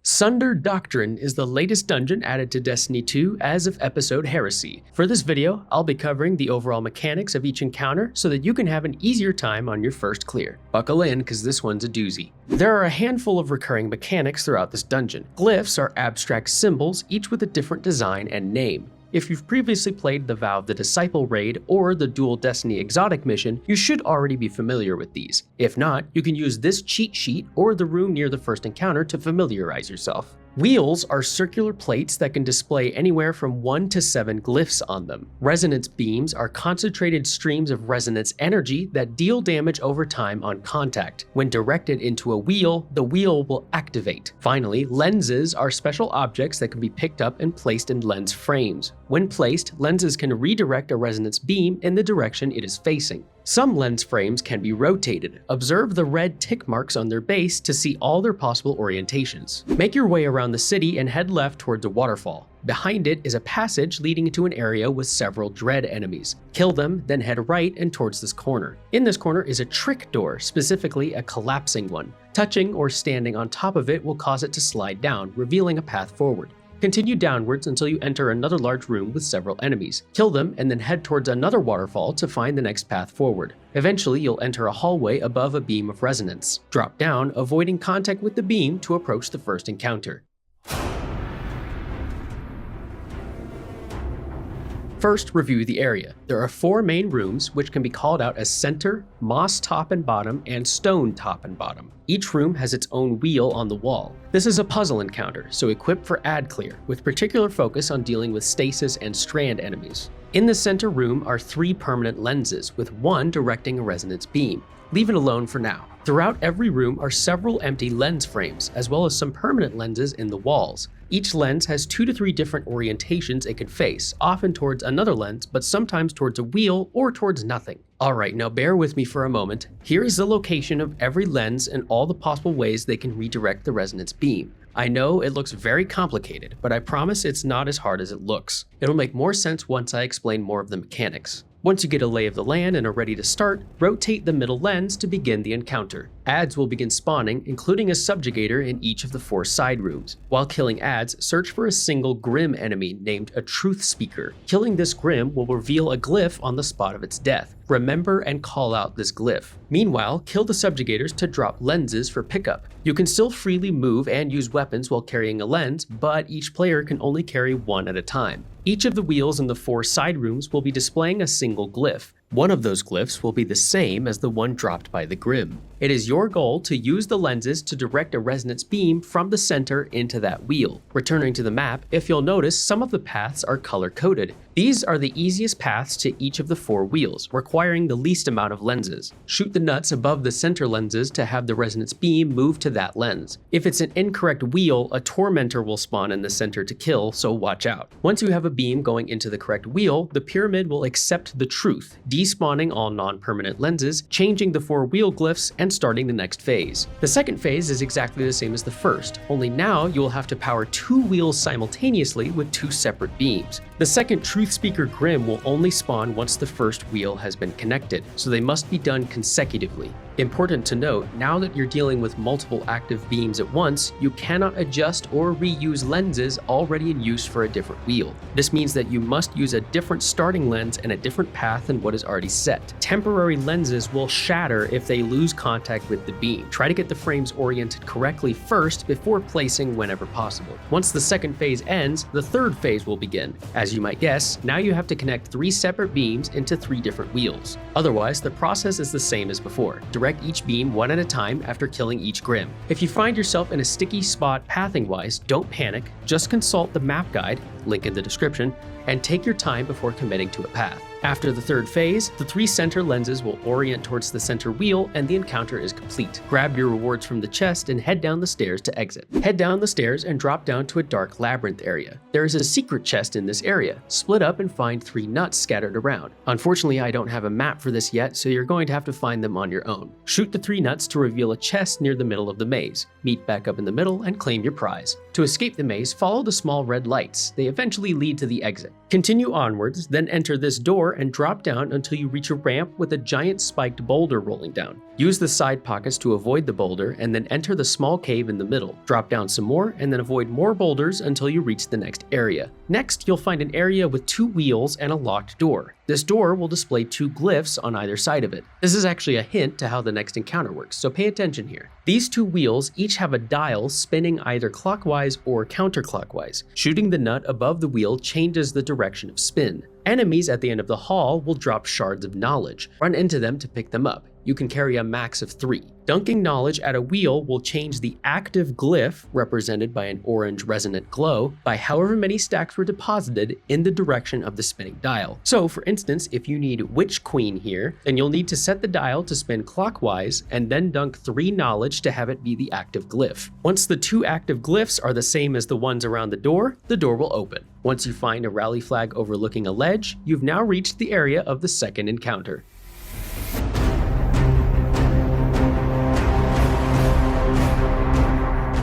Sundered Doctrine is the latest dungeon added to Destiny 2 as of episode Heresy. For this video, I'll be covering the overall mechanics of each encounter so that you can have an easier time on your first clear. Buckle in, cause this one's a doozy. There are a handful of recurring mechanics throughout this dungeon. Glyphs are abstract symbols, each with a different design and name. If you've previously played the Vow of the Disciple raid or the Dual Destiny Exotic mission, you should already be familiar with these. If not, you can use this cheat sheet or the room near the first encounter to familiarize yourself. Wheels are circular plates that can display anywhere from 1 to 7 glyphs on them. Resonance beams are concentrated streams of resonance energy that deal damage over time on contact. When directed into a wheel, the wheel will activate. Finally, lenses are special objects that can be picked up and placed in lens frames. When placed, lenses can redirect a resonance beam in the direction it is facing. Some lens frames can be rotated. Observe the red tick marks on their base to see all their possible orientations. Make your way around the city and head left towards a waterfall. Behind it is a passage leading into an area with several dread enemies. Kill them, then head right and towards this corner. In this corner is a trick door, specifically a collapsing one. Touching or standing on top of it will cause it to slide down, revealing a path forward. Continue downwards until you enter another large room with several enemies. Kill them and then head towards another waterfall to find the next path forward. Eventually, you'll enter a hallway above a beam of resonance. Drop down, avoiding contact with the beam to approach the first encounter. First, review the area. There are 4 main rooms, which can be called out as center, moss top and bottom, and stone top and bottom. Each room has its own wheel on the wall. This is a puzzle encounter, so equip for ad clear, with particular focus on dealing with stasis and strand enemies. In the center room are 3 permanent lenses, with 1 directing a resonance beam. Leave it alone for now. Throughout every room are several empty lens frames, as well as some permanent lenses in the walls. Each lens has 2 to 3 different orientations it can face, often towards another lens, but sometimes towards a wheel or towards nothing. Alright, now bear with me for a moment. Here is the location of every lens and all the possible ways they can redirect the resonance beam. I know it looks very complicated, but I promise it's not as hard as it looks. It'll make more sense once I explain more of the mechanics. Once you get a lay of the land and are ready to start, rotate the middle lens to begin the encounter. Adds will begin spawning, including a subjugator in each of the 4 side rooms. While killing adds, search for a single Grim enemy named a Truth Speaker. Killing this Grim will reveal a glyph on the spot of its death. Remember and call out this glyph. Meanwhile, kill the subjugators to drop lenses for pickup. You can still freely move and use weapons while carrying a lens, but each player can only carry 1 at a time. Each of the wheels in the 4 side rooms will be displaying a single glyph. One of those glyphs will be the same as the one dropped by the Grim. It is your goal to use the lenses to direct a resonance beam from the center into that wheel. Returning to the map, if you'll notice, some of the paths are color-coded. These are the easiest paths to each of the 4 wheels, requiring the least amount of lenses. Shoot the nuts above the center lenses to have the resonance beam move to that lens. If it's an incorrect wheel, a tormentor will spawn in the center to kill, so watch out. Once you have a beam going into the correct wheel, the pyramid will accept the truth, despawning all non-permanent lenses, changing the 4 wheel glyphs, and starting the next phase. The second phase is exactly the same as the first, only now you will have to power 2 wheels simultaneously with 2 separate beams. The second Truth Speaker Grim will only spawn once the first wheel has been connected, so they must be done consecutively. Important to note, now that you're dealing with multiple active beams at once, you cannot adjust or reuse lenses already in use for a different wheel. This means that you must use a different starting lens and a different path than what is already set. Temporary lenses will shatter if they lose contact with the beam. Try to get the frames oriented correctly first before placing whenever possible. Once the second phase ends, the third phase will begin. As you might guess, now you have to connect 3 separate beams into 3 different wheels. Otherwise, the process is the same as before. Direct each beam 1 at a time after killing each Grim. If you find yourself in a sticky spot pathing-wise, don't panic, just consult the map guide, link in the description, and take your time before committing to a path. After the third phase, the 3 center lenses will orient towards the center wheel and the encounter is complete. Grab your rewards from the chest and head down the stairs to exit. Head down the stairs and drop down to a dark labyrinth area. There is a secret chest in this area. Split up and find 3 nuts scattered around. Unfortunately, I don't have a map for this yet, so you're going to have to find them on your own. Shoot the 3 nuts to reveal a chest near the middle of the maze. Meet back up in the middle and claim your prize. To escape the maze, follow the small red lights. They eventually lead to the exit. Continue onwards, then enter this door and drop down until you reach a ramp with a giant spiked boulder rolling down. Use the side pockets to avoid the boulder and then enter the small cave in the middle. Drop down some more and then avoid more boulders until you reach the next area. Next, you'll find an area with 2 wheels and a locked door. This door will display 2 glyphs on either side of it. This is actually a hint to how the next encounter works, so pay attention here. These 2 wheels each have a dial spinning either clockwise or counterclockwise. Shooting the nut above the wheel changes the direction of spin. Enemies at the end of the hall will drop shards of knowledge. Run into them to pick them up. You can carry a max of 3. Dunking knowledge at a wheel will change the active glyph, represented by an orange resonant glow, by however many stacks were deposited in the direction of the spinning dial. So for instance, if you need Witch Queen here, then you'll need to set the dial to spin clockwise and then dunk 3 knowledge to have it be the active glyph. Once the 2 active glyphs are the same as the ones around the door will open. Once you find a rally flag overlooking a ledge, you've now reached the area of the second encounter.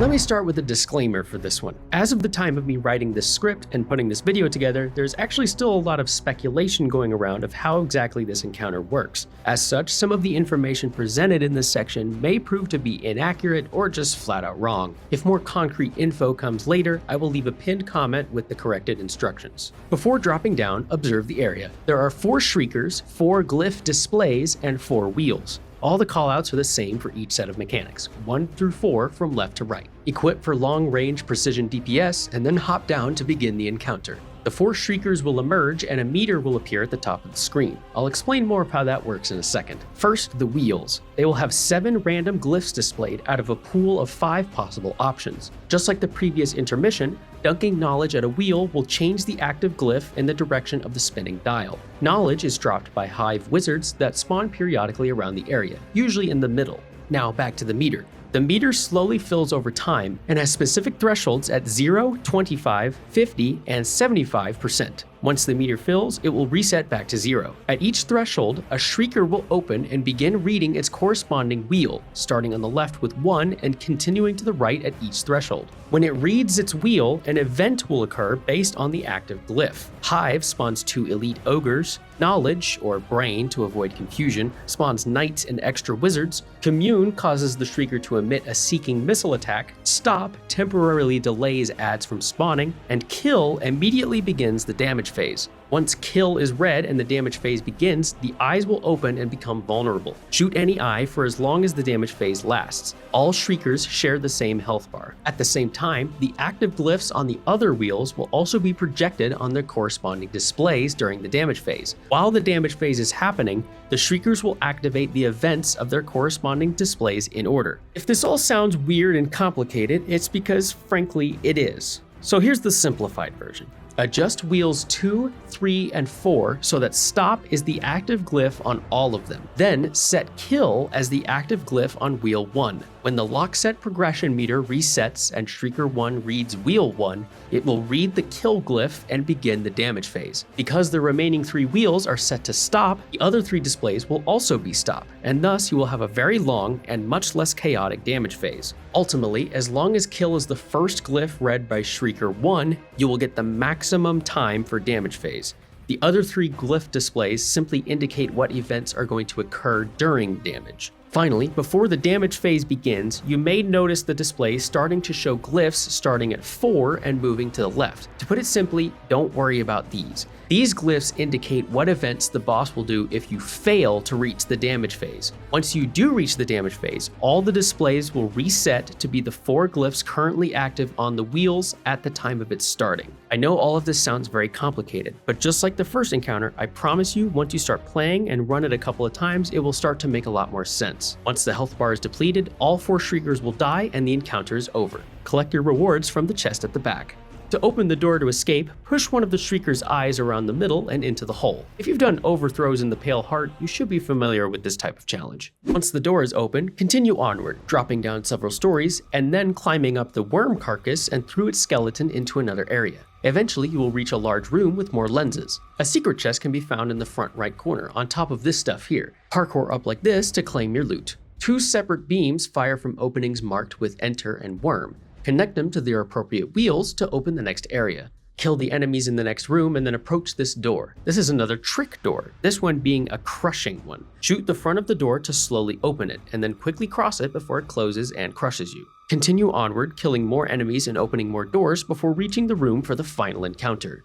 Let me start with a disclaimer for this one. As of the time of me writing this script and putting this video together, there's actually still a lot of speculation going around of how exactly this encounter works. As such, some of the information presented in this section may prove to be inaccurate or just flat out wrong. If more concrete info comes later, I will leave a pinned comment with the corrected instructions. Before dropping down, observe the area. There are 4 shriekers, 4 glyph displays, and 4 wheels. All the callouts are the same for each set of mechanics, 1 through 4 from left to right. Equip for long-range precision DPS and then hop down to begin the encounter. The 4 shriekers will emerge and a meter will appear at the top of the screen. I'll explain more of how that works in a second. First, the wheels. They will have 7 random glyphs displayed out of a pool of 5 possible options. Just like the previous intermission, dunking knowledge at a wheel will change the active glyph in the direction of the spinning dial. Knowledge is dropped by hive wizards that spawn periodically around the area, usually in the middle. Now back to the meter. The meter slowly fills over time and has specific thresholds at 0, 25, 50, and 75%. Once the meter fills, it will reset back to 0. At each threshold, a shrieker will open and begin reading its corresponding wheel, starting on the left with 1 and continuing to the right at each threshold. When it reads its wheel, an event will occur based on the active glyph. Hive spawns 2 elite ogres. Knowledge, or brain to avoid confusion, spawns knights and extra wizards. Commune causes the shrieker to emit a seeking missile attack. Stop temporarily delays adds from spawning. And kill immediately begins the damage phase. Once kill is read and the damage phase begins, the eyes will open and become vulnerable. Shoot any eye for as long as the damage phase lasts. All shriekers share the same health bar. At the same time, the active glyphs on the other wheels will also be projected on their corresponding displays during the damage phase. While the damage phase is happening, the shriekers will activate the events of their corresponding displays in order. If this all sounds weird and complicated, it's because, frankly, it is. So here's the simplified version. Adjust wheels 2, 3, and 4 so that stop is the active glyph on all of them. Then set kill as the active glyph on wheel 1. When the Lockset progression meter resets and Shrieker 1 reads wheel 1, it will read the kill glyph and begin the damage phase. Because the remaining 3 wheels are set to stop, the other 3 displays will also be stop, and thus you will have a very long and much less chaotic damage phase. Ultimately, as long as kill is the first glyph read by Shrieker 1, you will get the maximum time for damage phase. The other 3 glyph displays simply indicate what events are going to occur during damage. Finally, before the damage phase begins, you may notice the display starting to show glyphs starting at 4 and moving to the left. To put it simply, don't worry about these. These glyphs indicate what events the boss will do if you fail to reach the damage phase. Once you do reach the damage phase, all the displays will reset to be the 4 glyphs currently active on the wheels at the time of its starting. I know all of this sounds very complicated, but just like the first encounter, I promise you once you start playing and run it a couple of times, it will start to make a lot more sense. Once the health bar is depleted, all 4 Shriekers will die and the encounter is over. Collect your rewards from the chest at the back. To open the door to escape, push one of the Shrieker's eyes around the middle and into the hole. If you've done overthrows in the Pale Heart, you should be familiar with this type of challenge. Once the door is open, continue onward, dropping down several stories, and then climbing up the worm carcass and through its skeleton into another area. Eventually, you will reach a large room with more lenses. A secret chest can be found in the front right corner, on top of this stuff here. Parkour up like this to claim your loot. 2 separate beams fire from openings marked with Enter and Worm. Connect them to their appropriate wheels to open the next area. Kill the enemies in the next room and then approach this door. This is another trick door, this one being a crushing one. Shoot the front of the door to slowly open it, and then quickly cross it before it closes and crushes you. Continue onward, killing more enemies and opening more doors before reaching the room for the final encounter.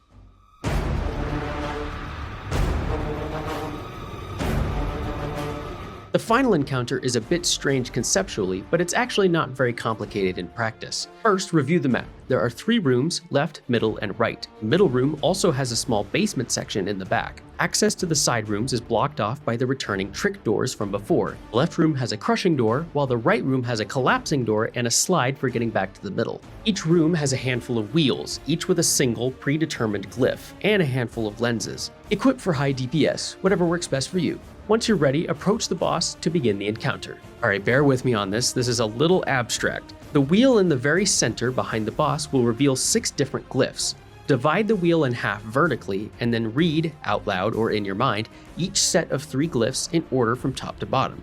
The final encounter is a bit strange conceptually, but it's actually not very complicated in practice. First, review the map. There are 3 rooms, left, middle, and right. The middle room also has a small basement section in the back. Access to the side rooms is blocked off by the returning trick doors from before. The left room has a crushing door, while the right room has a collapsing door and a slide for getting back to the middle. Each room has a handful of wheels, each with a single predetermined glyph, and a handful of lenses. Equip for high DPS, whatever works best for you. Once you're ready, approach the boss to begin the encounter. Alright, bear with me on this is a little abstract. The wheel in the very center behind the boss will reveal 6 different glyphs. Divide the wheel in half vertically, and then read, out loud or in your mind, each set of 3 glyphs in order from top to bottom.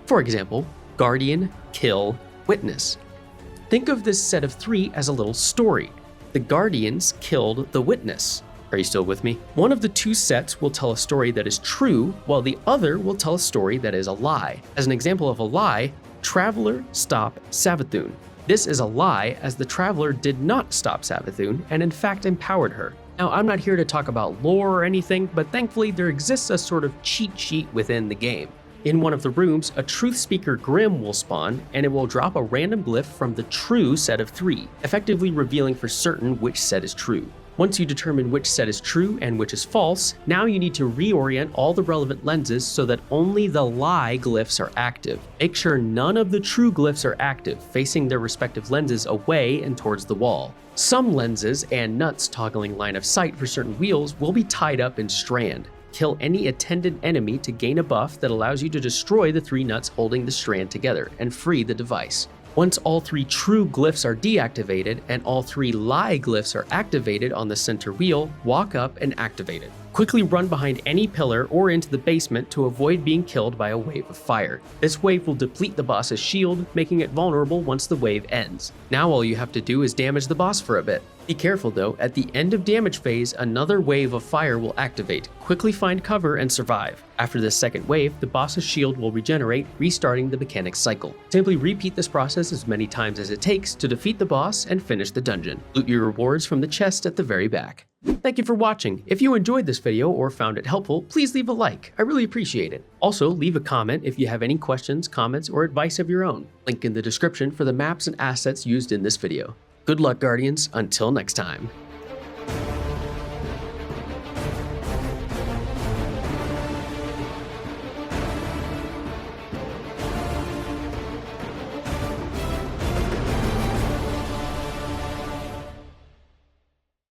For example, Guardian, Kill, Witness. Think of this set of 3 as a little story. The Guardians killed the Witness. Are you still with me? One of the 2 sets will tell a story that is true, while the other will tell a story that is a lie. As an example of a lie, Traveler stop Savathun. This is a lie, as the Traveler did not stop Savathun and in fact empowered her. Now, I'm not here to talk about lore or anything, but thankfully there exists a sort of cheat sheet within the game. In one of the rooms, a Truth Speaker Grimm will spawn, and it will drop a random glyph from the true set of 3, effectively revealing for certain which set is true. Once you determine which set is true and which is false, now you need to reorient all the relevant lenses so that only the lie glyphs are active. Make sure none of the true glyphs are active, facing their respective lenses away and towards the wall. Some lenses and nuts toggling line of sight for certain wheels will be tied up in strand. Kill any attendant enemy to gain a buff that allows you to destroy the 3 nuts holding the strand together and free the device. Once all 3 true glyphs are deactivated and all 3 lie glyphs are activated on the center wheel, walk up and activate it. Quickly run behind any pillar or into the basement to avoid being killed by a wave of fire. This wave will deplete the boss's shield, making it vulnerable once the wave ends. Now all you have to do is damage the boss for a bit. Be careful though, at the end of damage phase, another wave of fire will activate. Quickly find cover and survive. After this second wave, the boss's shield will regenerate, restarting the mechanics cycle. Simply repeat this process as many times as it takes to defeat the boss and finish the dungeon. Loot your rewards from the chest at the very back. Thank you for watching. If you enjoyed this video or found it helpful, please leave a like. I really appreciate it. Also, leave a comment if you have any questions, comments, or advice of your own. Link in the description for the maps and assets used in this video. Good luck, Guardians. Until next time.